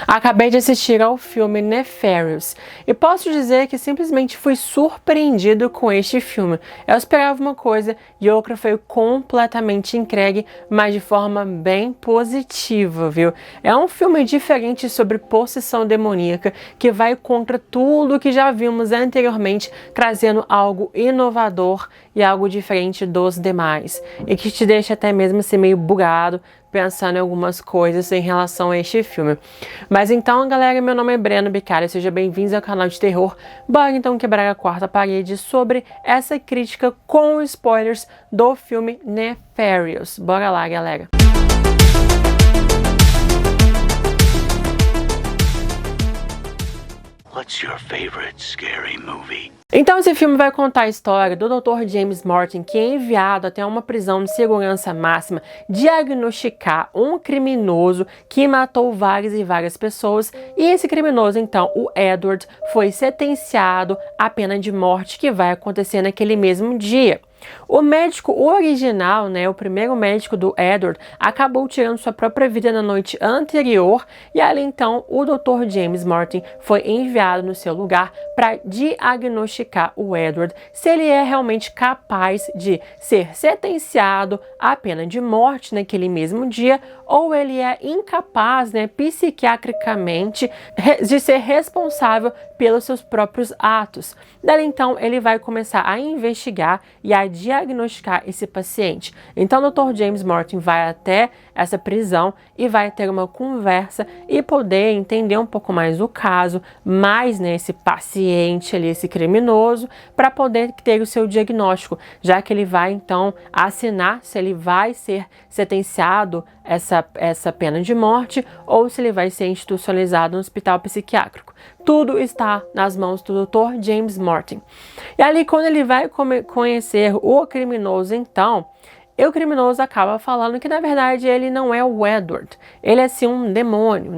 Acabei de assistir ao filme Nefarious e posso dizer que simplesmente fui surpreendido com este filme. Eu esperava uma coisa e outra foi completamente entregue, mas de forma bem positiva, viu? É um filme diferente sobre possessão demoníaca que vai contra tudo que já vimos anteriormente, trazendo algo inovador e algo diferente dos demais e que te deixa até mesmo assim meio bugado, pensando em algumas coisas em relação a este filme. Mas então, galera, meu nome é Breno Bicalho, sejam bem-vindos ao canal de terror. Bora então quebrar a quarta parede sobre essa crítica com spoilers do filme Nefarious. Bora lá, galera! What's your favorite scary movie? Então esse filme vai contar a história do Dr. James Martin, que é enviado até uma prisão de segurança máxima diagnosticar um criminoso que matou várias e várias pessoas, e esse criminoso, então, o Edward, foi sentenciado à pena de morte que vai acontecer naquele mesmo dia. O médico original, o primeiro médico do Edward, acabou tirando sua própria vida na noite anterior e ali então o Dr. James Martin foi enviado no seu lugar para diagnosticar o Edward se ele é realmente capaz de ser sentenciado à pena de morte naquele mesmo dia ou ele é incapaz, psiquiatricamente, de ser responsável pelos seus próprios atos. Daí então ele vai começar a investigar e a diagnosticar esse paciente. Então o Dr. James Martin vai até essa prisão e vai ter uma conversa e poder entender um pouco mais o caso, mais esse paciente ali, esse criminoso, para poder ter o seu diagnóstico, já que ele vai então assinar se ele vai ser sentenciado essa pena de morte ou se ele vai ser institucionalizado no hospital psiquiátrico. Tudo está nas mãos do Dr. James Martin. E ali, quando ele vai conhecer o criminoso, então, o criminoso acaba falando que, na verdade, ele não é o Edward. Ele é, sim, um demônio,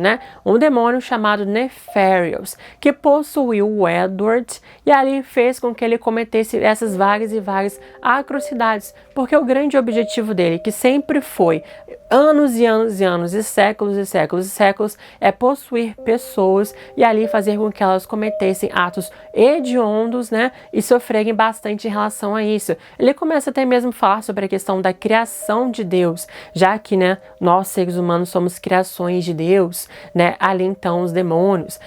Um demônio chamado Nefarious, que possuiu o Edward e ali fez com que ele cometesse essas várias e várias atrocidades. Porque o grande objetivo dele, que sempre foi anos e anos e anos, e séculos e séculos e séculos, é possuir pessoas e ali fazer com que elas cometessem atos hediondos, e sofrerem bastante em relação a isso. Ele começa até mesmo a falar sobre a questão da criação de Deus, já que, nós seres humanos somos criações de Deus, Ali então os demônios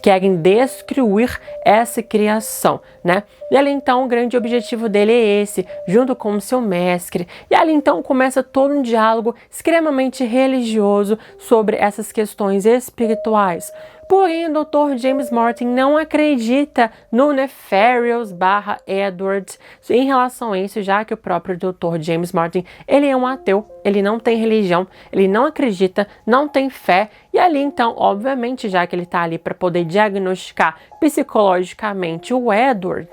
querem destruir essa criação, E ali então o grande objetivo dele é esse, junto com o seu mestre, e ali então começa todo um diálogo extremamente religioso sobre essas questões espirituais. Porém, o Dr. James Martin não acredita no Nefarious / Edward em relação a isso, já que o próprio Dr. James Martin, ele é um ateu, ele não tem religião, ele não acredita, não tem fé, e ali então, obviamente, já que ele está ali para poder diagnosticar psicologicamente o Edward,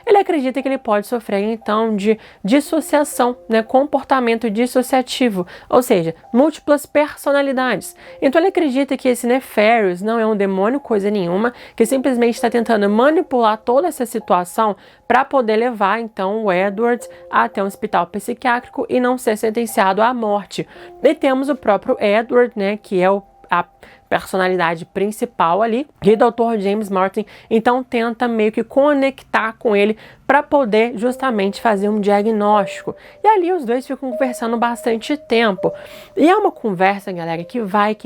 ele acredita que ele pode sofrer então de dissociação, comportamento dissociativo, ou seja, múltiplas personalidades. Então ele acredita que esse Nefarious não é um demônio coisa nenhuma, que simplesmente está tentando manipular toda essa situação para poder levar então o Edward até um hospital psiquiátrico e não ser sentenciado à morte. E temos o próprio Edward, que é a personalidade principal ali, e o Dr. James Martin então tenta meio que conectar com ele para poder justamente fazer um diagnóstico. E ali os dois ficam conversando bastante tempo. E é uma conversa, galera, que vai.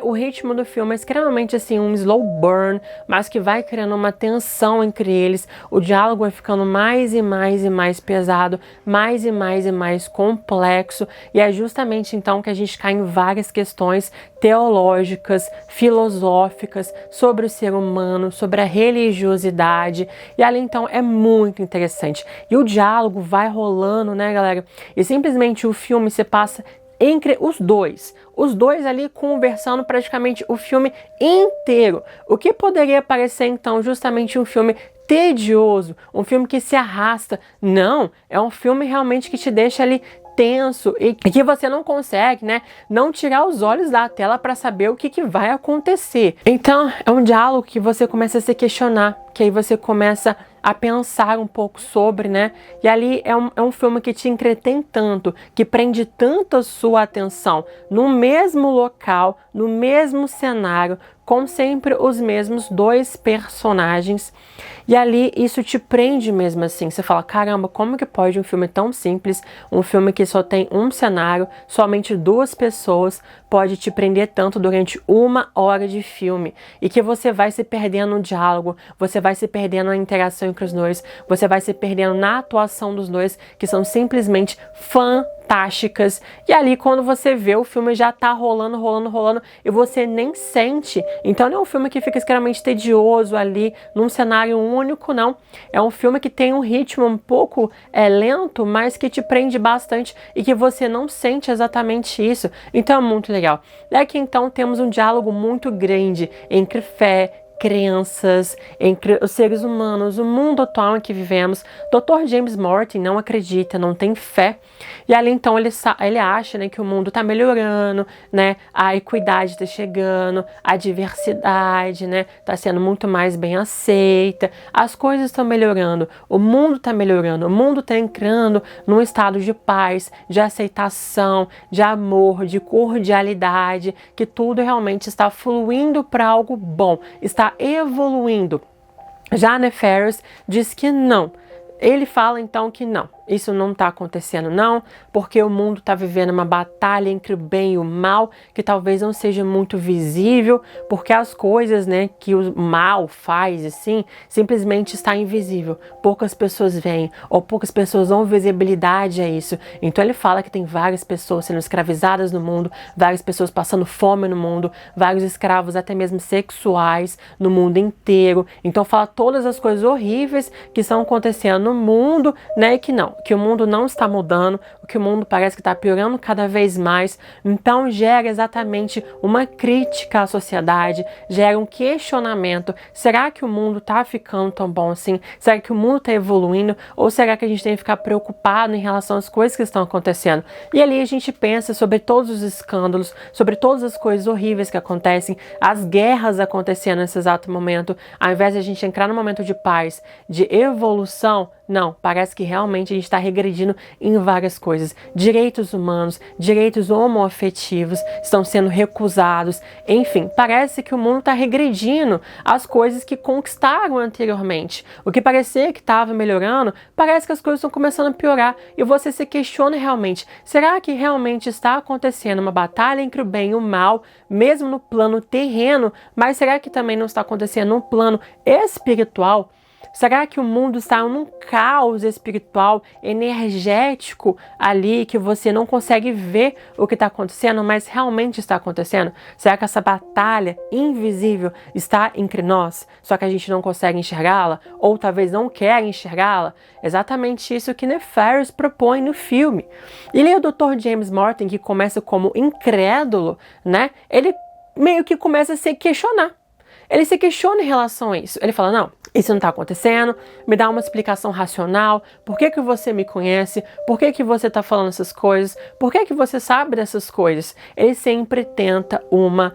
O ritmo do filme é extremamente assim, um slow burn, mas que vai criando uma tensão entre eles. O diálogo vai ficando mais e mais e mais pesado, mais e mais e mais complexo. E é justamente então que a gente cai em várias questões teológicas, filosóficas, sobre o ser humano, sobre a religiosidade. E ali então é muito interessante. E o diálogo vai rolando, galera? E simplesmente o filme se passa entre os dois ali conversando praticamente o filme inteiro. O que poderia parecer então justamente um filme tedioso, um filme que se arrasta. Não, é um filme realmente que te deixa ali tenso e que você não consegue, não tirar os olhos da tela para saber o que vai acontecer. Então, é um diálogo que você começa a se questionar, que aí você começa a pensar um pouco sobre, né? E ali é um filme que te entretém tanto, que prende tanto a sua atenção no mesmo local, no mesmo cenário, com sempre os mesmos dois personagens. E ali isso te prende mesmo assim. Você fala, caramba, como que pode um filme tão simples, um filme que só tem um cenário, somente duas pessoas, pode te prender tanto durante 1 hora de filme? E que você vai se perdendo no diálogo, você vai se perdendo na interação entre os dois, você vai se perdendo na atuação dos dois, que são simplesmente fantásticas. E ali quando você vê, o filme já tá rolando e você nem sente. Então não é um filme que fica extremamente tedioso ali num cenário único, não. É um filme que tem um ritmo um pouco lento, mas que te prende bastante e que você não sente exatamente isso. Então é muito legal. E aqui então temos um diálogo muito grande entre fé, crenças, entre os seres humanos, o mundo atual em que vivemos. Dr. James Martin não acredita, não tem fé. E ali então ele acha, né, que o mundo está melhorando, né, a equidade está chegando, a diversidade, né, está sendo muito mais bem aceita, as coisas estão melhorando, o mundo está melhorando, o mundo está entrando num estado de paz, de aceitação, de amor, de cordialidade, que tudo realmente está fluindo para algo bom, está evoluindo. Já Nefarious diz que não. Ele fala então que não, isso não está acontecendo não, porque o mundo está vivendo uma batalha entre o bem e o mal, que talvez não seja muito visível, porque as coisas, né, que o mal faz, assim, simplesmente está invisível. Poucas pessoas veem, ou poucas pessoas dão visibilidade a isso. Então ele fala que tem várias pessoas sendo escravizadas no mundo, várias pessoas passando fome no mundo, vários escravos até mesmo sexuais no mundo inteiro. Então fala todas as coisas horríveis que estão acontecendo no mundo, né, e que o mundo não está mudando, que o mundo parece que está piorando cada vez mais. Então gera exatamente uma crítica à sociedade, gera um questionamento. Será que o mundo está ficando tão bom assim? Será que o mundo está evoluindo? Ou será que a gente tem que ficar preocupado em relação às coisas que estão acontecendo? E ali a gente pensa sobre todos os escândalos, sobre todas as coisas horríveis que acontecem, as guerras acontecendo nesse exato momento. Ao invés de a gente entrar num momento de paz, de evolução, não, parece que realmente a gente está regredindo em várias coisas. Direitos humanos, direitos homoafetivos estão sendo recusados. Enfim, parece que o mundo está regredindo às coisas que conquistaram anteriormente. O que parecia que estava melhorando, parece que as coisas estão começando a piorar. E você se questiona realmente, será que realmente está acontecendo uma batalha entre o bem e o mal, mesmo no plano terreno, mas será que também não está acontecendo no plano espiritual? Será que o mundo está num caos espiritual, energético ali, que você não consegue ver o que está acontecendo, mas realmente está acontecendo? Será que essa batalha invisível está entre nós, só que a gente não consegue enxergá-la? Ou talvez não quer enxergá-la? Exatamente isso que Nefarious propõe no filme. E aí o Dr. James Martin, que começa como incrédulo, né? Ele meio que começa a se questionar. Ele se questiona em relação a isso. Ele fala, não, isso não está acontecendo, me dá uma explicação racional, por que você me conhece, por que você está falando essas coisas, por que você sabe dessas coisas. Ele sempre tenta uma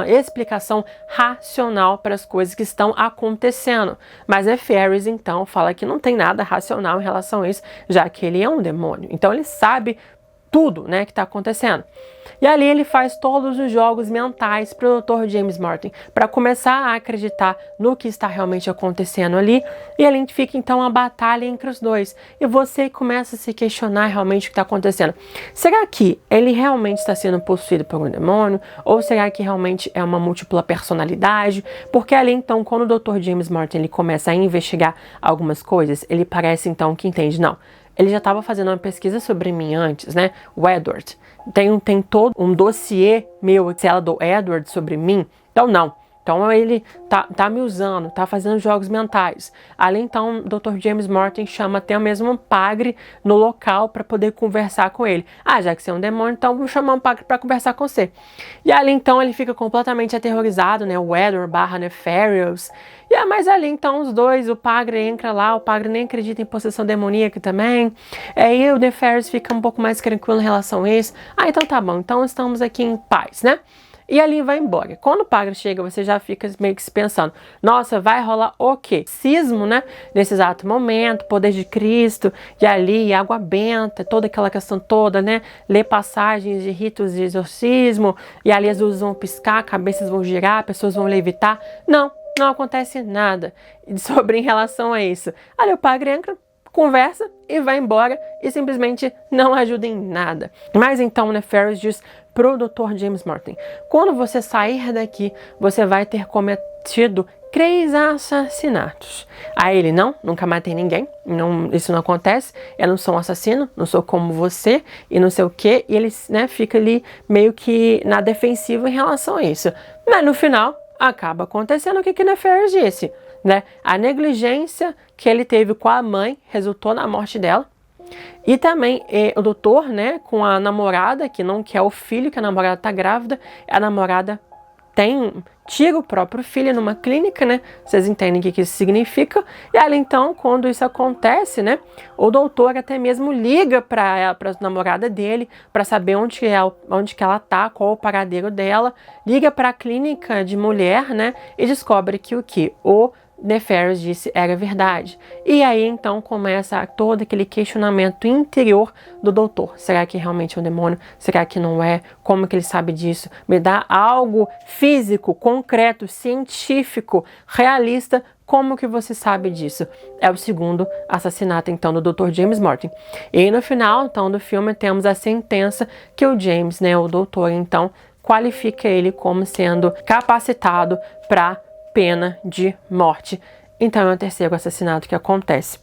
explicação racional para as coisas que estão acontecendo. Mas Nefarious, então, fala que não tem nada racional em relação a isso, já que ele é um demônio. Então ele sabe tudo, né, que está acontecendo. E ali ele faz todos os jogos mentais para o Dr. James Martin, para começar a acreditar no que está realmente acontecendo ali, e ali fica então a batalha entre os dois, e você começa a se questionar realmente o que está acontecendo. Será que ele realmente está sendo possuído por um demônio? Ou será que realmente é uma múltipla personalidade? Porque ali então, quando o Dr. James Martin ele começa a investigar algumas coisas, ele parece então que entende, não, ele já estava fazendo uma pesquisa sobre mim antes, né? O Edward. Tem todo um dossiê meu, ela do Edward sobre mim. Então, não. Então, ele tá me usando, tá fazendo jogos mentais. Ali, então, o Dr. James Martin chama até mesmo um padre no local para poder conversar com ele. Ah, já que você é um demônio, então vou chamar um padre para conversar com você. E ali, então, ele fica completamente aterrorizado, né? O Edward / Nefarious. Mas ali, então, os dois, o padre entra lá, o padre nem acredita em possessão demoníaca também. Aí o Nefarious fica um pouco mais tranquilo em relação a isso. Ah, então tá bom, então estamos aqui em paz, né? e ali vai embora. Quando o padre chega, você já fica meio que se pensando, nossa, vai rolar o quê? Cismo, né? Nesse exato momento, poder de Cristo, e ali, água benta, toda aquela questão toda, né? Ler passagens de ritos de exorcismo, e ali as luzes vão piscar, cabeças vão girar, pessoas vão levitar. Não acontece nada sobre em relação a isso. Ali o padre entra, conversa e vai embora e simplesmente não ajuda em nada. Mas então, né, Ferris diz pro Dr. James Martin, quando você sair daqui, você vai ter cometido 3 assassinatos. Aí ele, não, nunca matei ninguém, não, isso não acontece, eu não sou um assassino, não sou como você e não sei o que, e ele, né, fica ali meio que na defensiva em relação a isso. Mas no final, acaba acontecendo o que o Ferris disse, né? A negligência que ele teve com a mãe resultou na morte dela. E também o doutor, né, com a namorada, que não quer o filho, que a namorada tá grávida, a namorada tira o próprio filho numa clínica, né? Vocês entendem o que isso significa. E aí, então, quando isso acontece, né? O doutor até mesmo liga para a namorada dele, para saber onde que ela tá, qual o paradeiro dela. Liga para a clínica de mulher, né? E descobre que o Ferris disse era verdade. E aí então começa todo aquele questionamento interior do doutor. Será que realmente é um demônio? Será que não é? Como que ele sabe disso? Me dá algo físico, concreto, científico, realista. Como que você sabe disso? É o segundo assassinato, então, do Dr. James Martin. E no final, então, do filme, temos a sentença que o James, né, o doutor, então, qualifica ele como sendo capacitado para pena de morte. Então é o terceiro assassinato que acontece.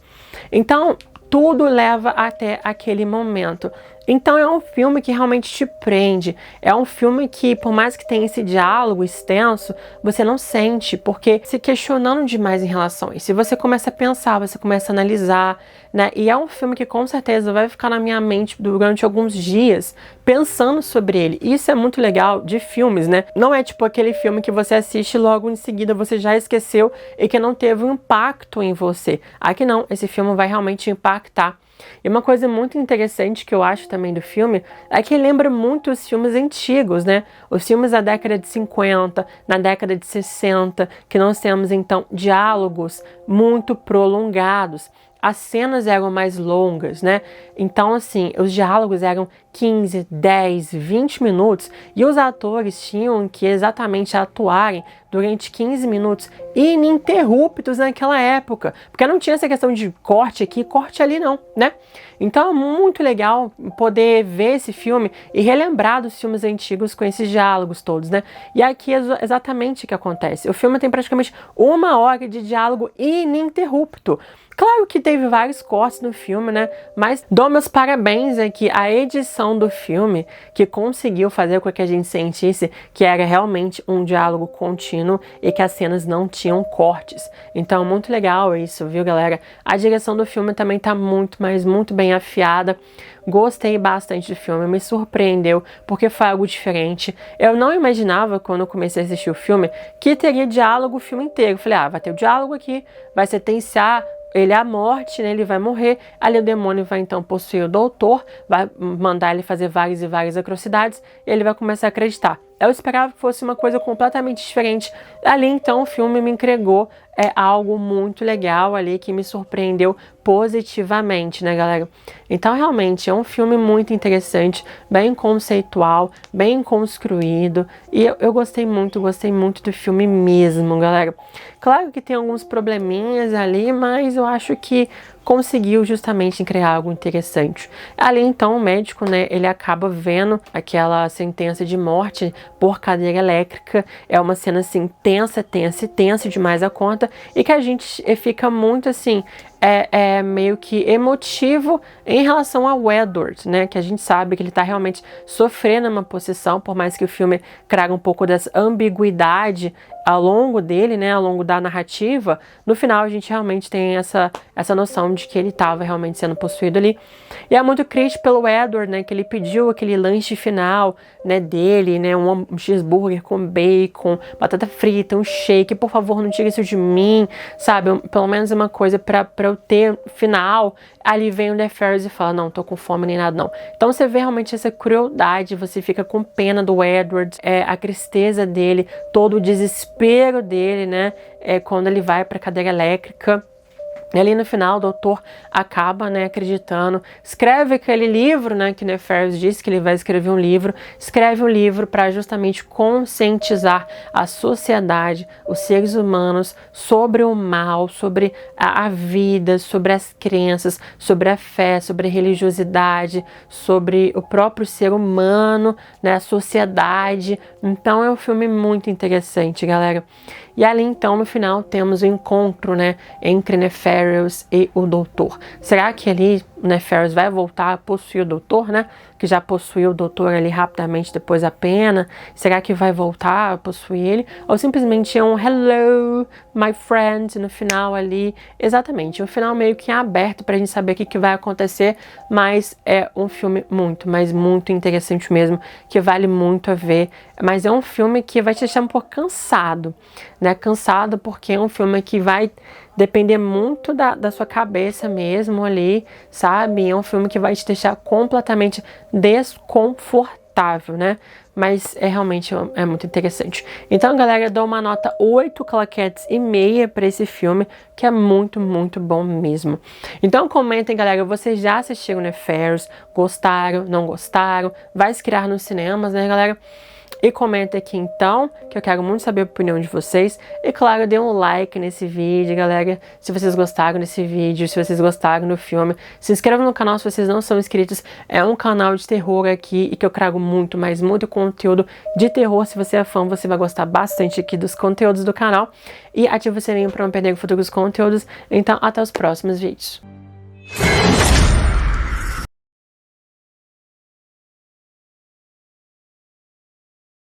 Então tudo leva até aquele momento. Então é um filme que realmente te prende. É um filme que, por mais que tenha esse diálogo extenso, você não sente, porque se questionando demais em relação a isso. E você começa a pensar, você começa a analisar, né? E é um filme que com certeza vai ficar na minha mente durante alguns dias, pensando sobre ele. E isso é muito legal de filmes, né? Não é tipo aquele filme que você assiste e logo em seguida você já esqueceu e que não teve um impacto em você. Aqui não, esse filme vai realmente impactar. E uma coisa muito interessante que eu acho também do filme é que lembra muito os filmes antigos, né? Os filmes da década de 50, na década de 60, que nós temos então diálogos muito prolongados. As cenas eram mais longas, né? Então, assim, os diálogos eram 15, 10, 20 minutos e os atores tinham que exatamente atuarem durante 15 minutos ininterruptos naquela época, porque não tinha essa questão de corte aqui, corte ali não, né? Então é muito legal poder ver esse filme e relembrar dos filmes antigos com esses diálogos todos, né? E aqui é exatamente o que acontece. O filme tem praticamente 1 hora de diálogo ininterrupto. Claro que teve vários cortes no filme, né? Mas dou meus parabéns aqui à edição do filme, que conseguiu fazer com que a gente sentisse que era realmente um diálogo contínuo e que as cenas não tinham cortes. Então, muito legal isso, viu, galera? A direção do filme também tá muito bem afiada. Gostei bastante do filme, me surpreendeu, porque foi algo diferente. Eu não imaginava, quando eu comecei a assistir o filme, que teria diálogo o filme inteiro. Falei, vai ter o diálogo aqui, vai sentenciar ele à morte, né? Ele vai morrer, ali o demônio vai então possuir o doutor, vai mandar ele fazer várias e várias atrocidades, e ele vai começar a acreditar. Eu esperava que fosse uma coisa completamente diferente. Ali, então, o filme me entregou algo muito legal ali, que me surpreendeu positivamente, né, galera? Então, realmente, é um filme muito interessante, bem conceitual, bem construído, e eu gostei muito do filme mesmo, galera. Claro que tem alguns probleminhas ali, mas eu acho que conseguiu justamente criar algo interessante. Ali, então, o médico, né, ele acaba vendo aquela sentença de morte por cadeira elétrica. É uma cena, assim, tensa demais a conta, e que a gente fica muito, assim, meio que emotivo em relação ao Edward, né, que a gente sabe que ele tá realmente sofrendo uma possessão, por mais que o filme traga um pouco dessa ambiguidade ao longo dele, né, ao longo da narrativa. No final a gente realmente tem essa noção de que ele estava realmente sendo possuído ali. E é muito crítico pelo Edward, né, que ele pediu aquele lanche final, né, dele, né, um cheeseburger com bacon, batata frita, um shake, por favor, não tire isso de mim, sabe? Pelo menos uma coisa para eu o final, ali vem o Nefarious e fala, não, tô com fome nem nada não. Então você vê realmente essa crueldade, você fica com pena do Edward, a tristeza dele, todo o desespero dele, né, quando ele vai pra cadeira elétrica. E ali no final o doutor acaba, né, acreditando, escreve aquele livro, né, que Nefarious disse que ele vai escrever um livro, escreve um livro para justamente conscientizar a sociedade, os seres humanos sobre o mal, sobre a vida, sobre as crenças, sobre a fé, sobre a religiosidade, sobre o próprio ser humano, né, a sociedade. Então é um filme muito interessante, galera. E ali então no final temos o encontro, né, entre Nefarious e o doutor. Será que ali o Nefarious vai voltar a possuir o doutor, né? Que já possuiu o doutor ali rapidamente depois da pena. Será que vai voltar a possuir ele? Ou simplesmente é um hello, my friend, no final ali. Exatamente, um final meio que aberto pra gente saber o que vai acontecer. Mas é um filme muito, mas muito interessante mesmo, que vale muito a ver. Mas é um filme que vai te deixar um pouco cansado, né? Cansado porque é um filme que vai depender muito da sua cabeça mesmo ali, sabe? É um filme que vai te deixar completamente desconfortável, né? Mas realmente muito interessante. Então, galera, eu dou uma nota 8 claquetes e meia para esse filme, que é muito, muito bom mesmo. Então, comentem, galera, vocês já assistiram Nefarious? Gostaram? Não gostaram? Vai estrear nos cinemas, né, galera? E comenta aqui então, que eu quero muito saber a opinião de vocês. E claro, dê um like nesse vídeo, galera, se vocês gostaram desse vídeo, se vocês gostaram do filme. Se inscrevam no canal se vocês não são inscritos. É um canal de terror aqui e que eu trago muito, mas muito conteúdo de terror. Se você é fã, você vai gostar bastante aqui dos conteúdos do canal. E ative o sininho para não perder futuros conteúdos. Então, até os próximos vídeos.